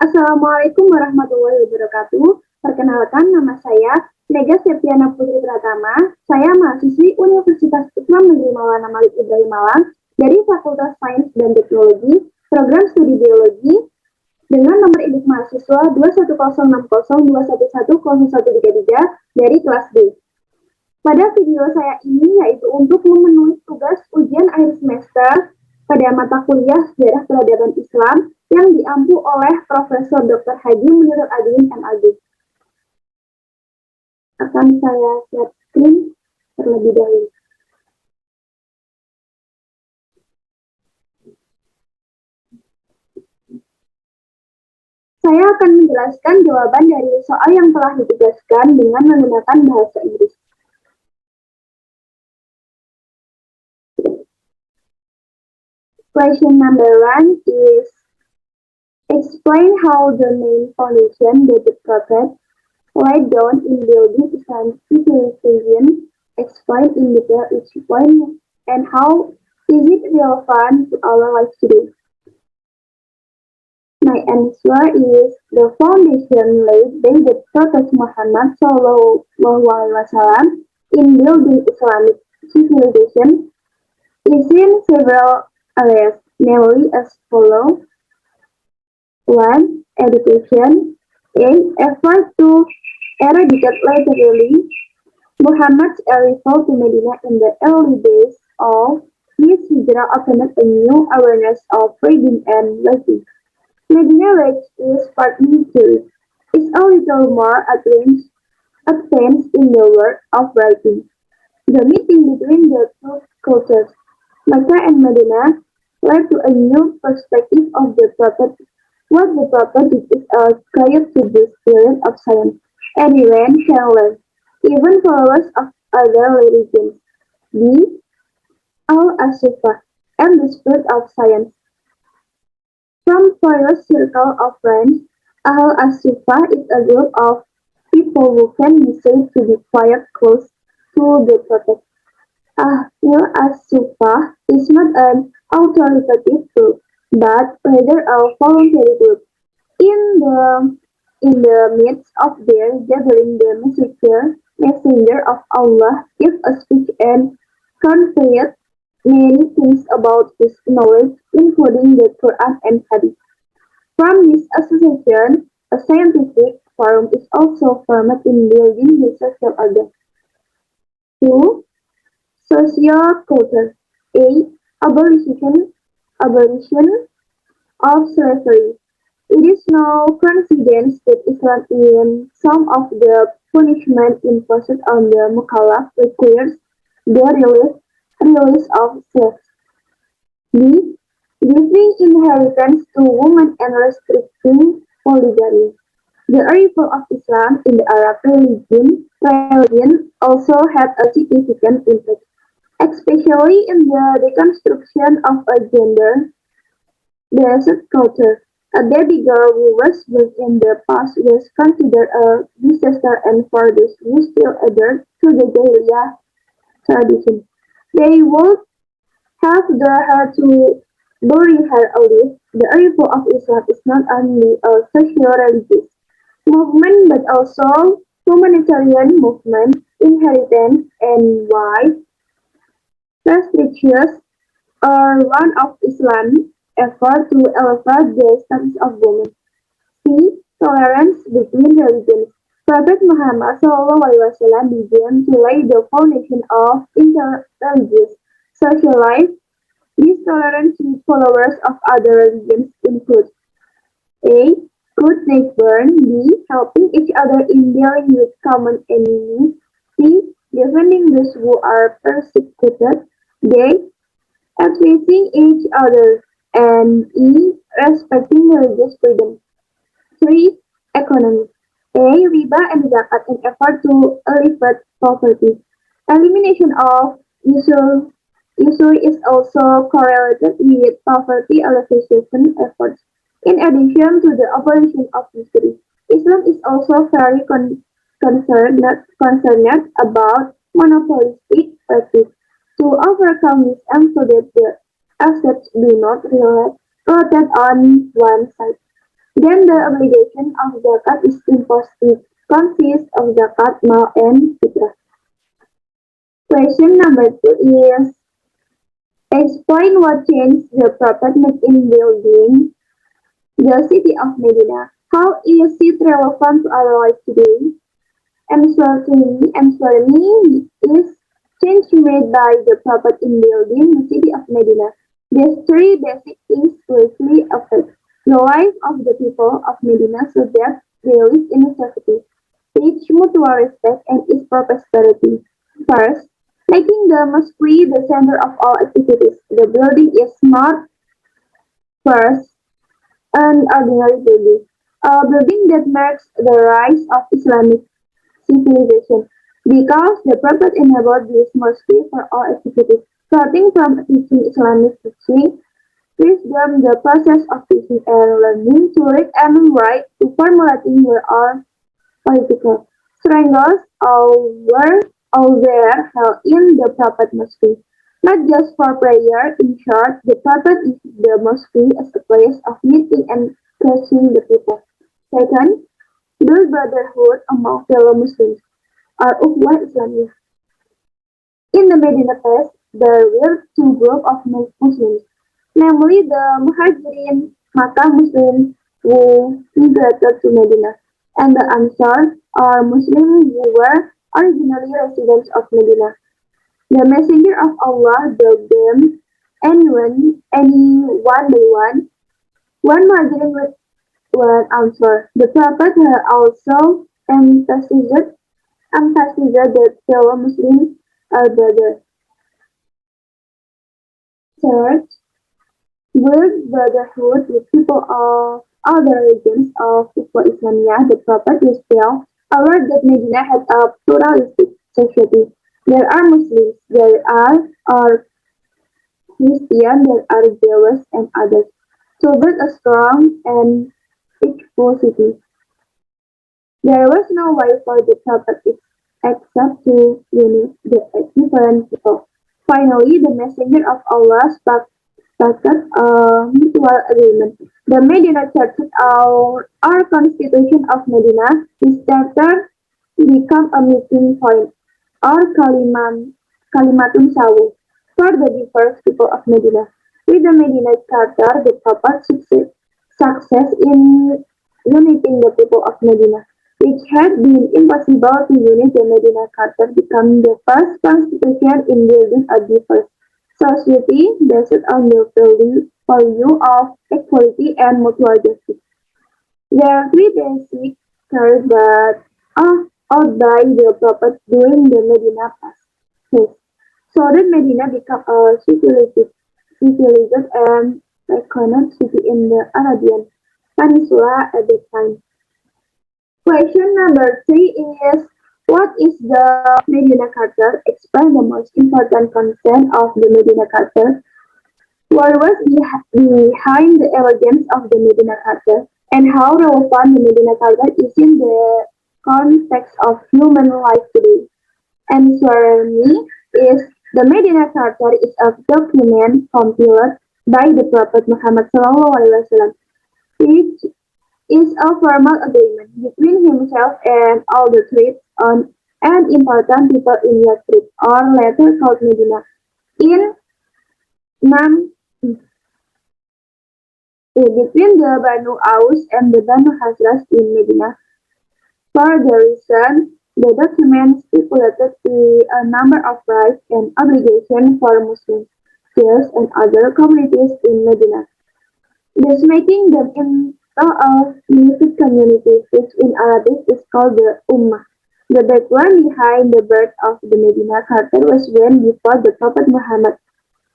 Assalamualaikum warahmatullahi wabarakatuh. Perkenalkan, nama saya Septyana Putri Pratama. Saya mahasiswi Universitas Islam Negeri Maulana Malik Ibrahim Malang dari Fakultas Sains dan Teknologi, Program Studi Biologi, dengan nomor induk mahasiswa 2106021101133 dari kelas B. Pada video saya ini yaitu untuk memenuhi tugas ujian akhir semester pada mata kuliah Sejarah Peradaban Islam yang diampu oleh Profesor Dr. Haji Munirul Adin MAG. Akan saya share screen terlebih dahulu. Saya akan menjelaskan jawaban dari soal yang telah ditugaskan dengan menggunakan bahasa Inggris. Question number 1 is explain how the main foundation that the Prophet laid down in building Islamic civilization, explain in detail each point and how is it relevant to our life today. My answer is the foundation laid by the Prophet Muhammad SAW in building Islamic civilization is in several areas, namely as follows. 1. Education. A. Effort to eradicate literally Muhammad's arrival to Medina in the early days of his hijrah opened a new awareness of reading and writing. Medina language is partly Jewish. It's a little more advanced in the work of writing. The meeting between the two cultures, Mecca and Medina, led to a new perspective of the Prophet. What the Prophet did is a tribute to the spirit of science. Anyone can learn, even followers of other religions. B. Al-Ashifa and the spirit of science. From Pharaoh's circle of friends, Al-Ashifa is a group of people who can be said to be quite close to the Prophet. Al-Ashifa is not an authoritative group, but rather a voluntary group. In the midst of their gathering, the messenger of Allah gives a speech and conveyed many things about his knowledge, including the Quran and Hadith. From this association, a scientific forum is also formed in building the social order. 2. Socioculture. A. Abolition of slavery. It is no coincidence that Islam in some of the punishment imposed on the Mukallaf requires the release of slaves. B. Giving inheritance to women and restricting polygamy. The arrival of Islam in the Arab religion also had a significant impact, especially in the deconstruction of a gender-based culture. A baby girl who was born in the past was considered a disaster, and for those who still adhered to the Jahiliyah tradition, they would have the heart to bury her alive. The arrival of Islam is not only a socio-religious movement but also humanitarian movement, inheritance and wife restrictions are one of Islam's efforts to elevate the status of women. C. Tolerance between religions. Prophet Muhammad SAW began to lay the foundation of interreligious social life. This tolerance with followers of other religions includes A. Good neighbor. B. Helping each other in dealing with common enemies. C. Defending those who are persecuted. D. Appreciating each other. And E. Respecting religious freedom. 3. Economy. A. Riba and zakat in effort to alleviate poverty. Elimination of usury is also correlated with poverty alleviation efforts. In addition to the abolition of usury, Islam is also very concerned about monopolistic practice. To overcome this and so that the assets do not rotate on one side. Then the obligation of zakat is imposed. It consists of zakat, mal, and fitrah. Question number 2 is explain what change the Prophet made in building the city of Medina. How is it relevant to our life today? Answer me is change made by the Prophet in building the city of Medina. These three basic things closely affect the life of the people of Medina so that they live in safety, teach mutual respect, and its prosperity. First, making the mosque the center of all activities. The building is not first an ordinary building, a building that marks the rise of Islamic civilization, because the Prophet enabled this mosque for all activities, starting from teaching Islamic teaching, wisdom, the process of teaching and learning to read and write, to formulating your own political strangles all were held in the Prophet Mosque. Not just for prayer, in short, the Prophet is the mosque as a place of meeting and crushing the people. Second, build brotherhood among fellow Muslims, or Ukhwah Islamiyah. In the Medina phase, there were two groups of Muslims, namely the Muhajirin, Makkah Muslims who migrated to Medina, and the Ansar, or Muslims who were originally residents of Medina. The Messenger of Allah built them one by one Muhajirin with one Ansar. The Prophet had also emphasized that fellow Muslims are brothers. Third, build brotherhood with people of other regions of Ukhwah Islamiyah. The Prophet was well aware that Medina had a pluralistic society. There are Muslims, are Christian, there are Jews, and others. To build a strong and peaceful city, there was no way for the Prophet except to unite the different people. Finally, the Messenger of Allah started a mutual agreement. The Medina Charter, our Constitution of Medina, this charter become a meeting point, or Kalimatun Sawu, for the diverse people of Medina. With the Medina Charter, the Prophet success in uniting the people of Medina, which had been impossible to unite. The Medina Charter became the first constitution in building a diverse society based on the value of equality and mutual justice. There are three basic curves that are out by the Prophet during the Medina phase, so that Medina became a civilized and iconic city in the Arabian Peninsula at that time. Question number 3 is what is the Medina Charter? Explain the most important content of the Medina Charter. What was behind the elegance of the Medina Charter, and how relevant the Medina Charter is in the context of human life today? Answer me is the Medina Charter is a document compiled by the Prophet Muhammad SAW, which is a formal agreement between himself and all the tribes on and important people in Yathrib, or later called Medina, in Nam between the Banu Aus and the Banu Hazras in Medina. For the reason, the document stipulated a number of rights and obligations for Muslims, Jews, and other communities in Medina, thus making them into a unified community, which in Arabic is called the Ummah. The background behind the birth of the Medina Charter was when before the Prophet Muhammad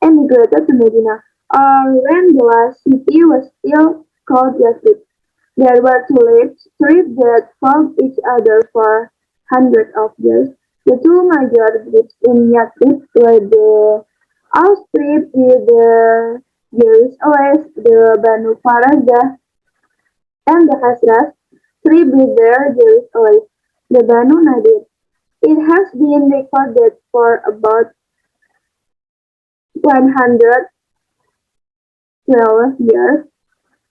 emigrated to Medina, or when the last city was still called Yathrib. There were two tribes that fought each other for hundreds of years. The two major groups in Yathrib were the Aus tribe with the Jerusalem, the Banu Farazah, and the Hazras tribe with their Jerusalem, the Banu Nadir. It has been recorded for about 112 years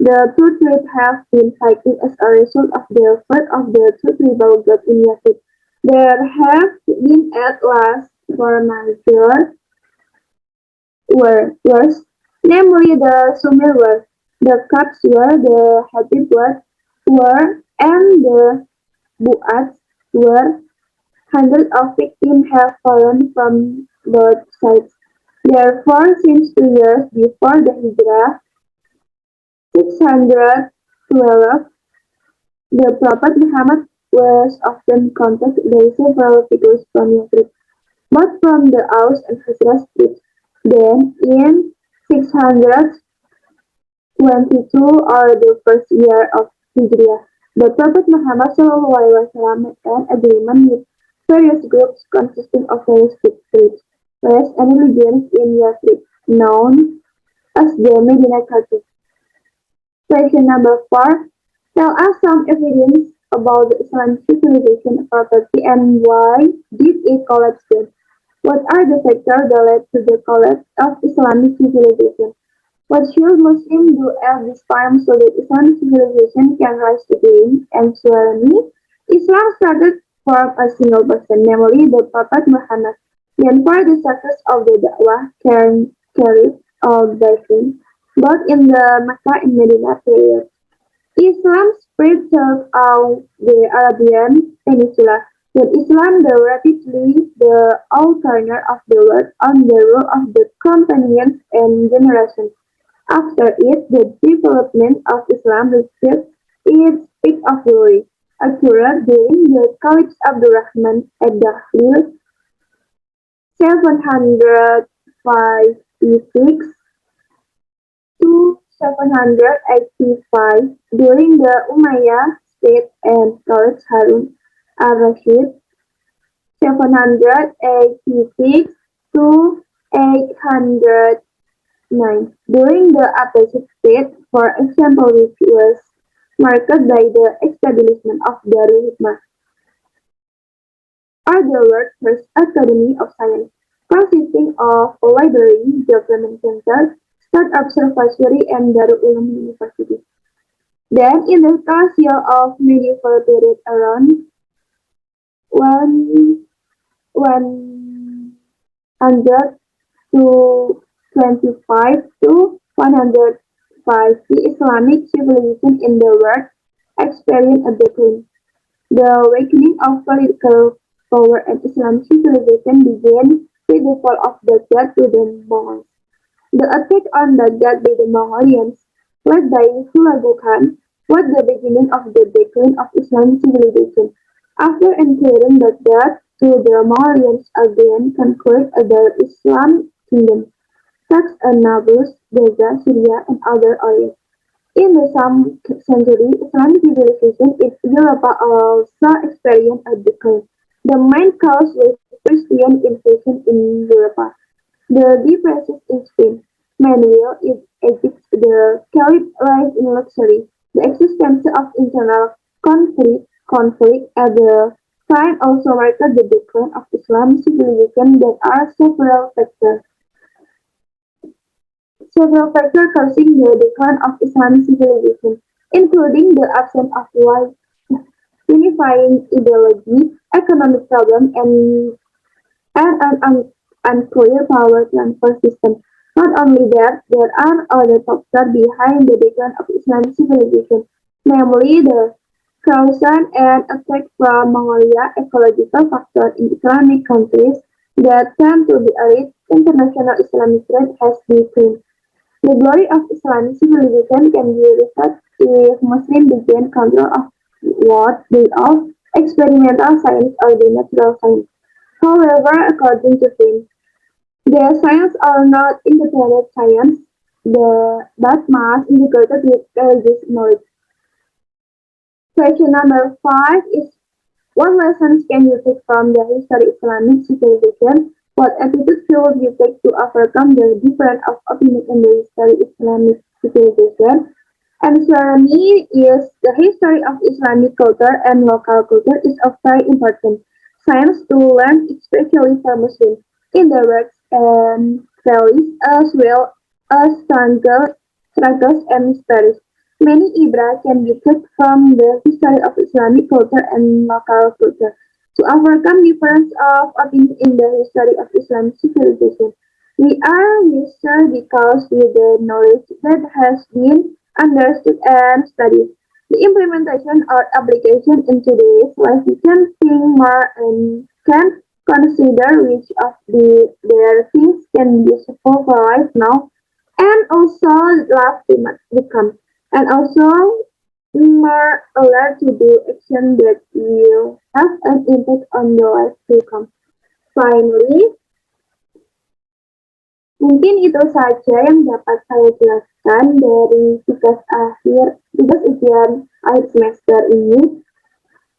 The two tribes have been fighting as a result of the fight of the two tribal groups in Yazid. There have been at last four major wars, namely the Sumer War, the Khabs War, the War, and the Bu'ats War. Hundreds of victims have fallen from both sides. Therefore, since 2 years before the Hijrah, 612, the Prophet Muhammad was often contacted by several figures from Yathrib, both from the Aus and Khazraj tribes. Then, in 622 or the first year of Hijrah, the Prophet Muhammad SAW made an agreement with various groups consisting of various tribes, race, and religions in Yathrib, known as the Medina culture. Question number 4. Tell us some evidence about the Islamic civilization property and why did it collapse then? What are the factors that led to the collapse of Islamic civilization? What should Muslims do at this time so that Islamic civilization can rise again? Answer me. Islam started from a single person, namely the Prophet Muhammad. Then for the success of the da'wah carried out by him, both in the Mecca and Medina period. Islam spread throughout the Arabian Peninsula. When Islam grew rapidly, the all corner of the world under the rule of the companions and generations. After it, the development of Islam reached its peak of glory, occurred during the Caliph Abdurrahman ad-Dahlil 756 to 785 during the Umayyad state and Caliph Harun al-Rashid 786 to 809 during the Abbasid state, for example, which was marked by the establishment of Darul Hikmah, or the world's first academy of science, consisting of a library, development center, Start Observatory, and Darul Ulum University. Then, in the glacial of medieval period around 100 to 25 to 105, the Islamic civilization in the world experienced a decline. The awakening of political power and Islamic civilization began with the fall of Baghdad to the Mongols. The attack on Baghdad by the Mongolians, led by Hulagu Khan, was the beginning of the decline of Islamic civilization. After entering Baghdad, the Mongolians again conquered other Islamic kingdoms, such as Nablus, Gaza, Syria, and other areas. In the same century, Islamic civilization in Europe also experienced a decline. The main cause was Christian invasion in Europe. The depressions in Spain. Meanwhile, in Egypt, the Caliph lived in luxury. The existence of internal conflict at the time also marked the decline of Islamic civilization. There are several factors causing the decline of Islamic civilization, including the absence of unifying ideology, economic problems, and an unclear power transfer system. Not only that, there are other factors behind the decline of Islamic civilization, namely the Croatian and attack from Mongolia, ecological factors in Islamic countries that tend to be arid, international Islamic trade has declined. The glory of Islamic civilization can be reset if Muslims begin control of what they of experimental science or the natural science. However, according to him, the science are not independent science, but must integrated with religious knowledge. Question number 5 is what lessons can you take from the history of Islamic civilization? What attitude should you take to overcome the difference of opinion in the history of Islamic civilization? Answer me is the history of Islamic culture and local culture is of very important science to learn, especially for Muslims, in the works and valleys as well as struggles and studies. Many ibra can be took from the history of Islamic culture and local culture to overcome difference of opinion in the history of Islamic civilization. We are wiser because with the knowledge that has been understood and studied. The implementation or application in today's life, we can think more and can consider which of their things can be useful for life now and also love to become and also more alert to do action that will have an impact on the life to come. Finally, mungkin itu saja yang dapat saya jelaskan dari tugas ujian akhir semester ini.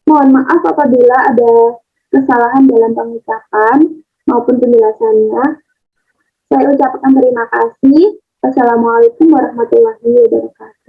Mohon maaf apabila ada kesalahan dalam pengucapan maupun penjelasannya. Saya ucapkan terima kasih. Wassalamualaikum warahmatullahi wabarakatuh.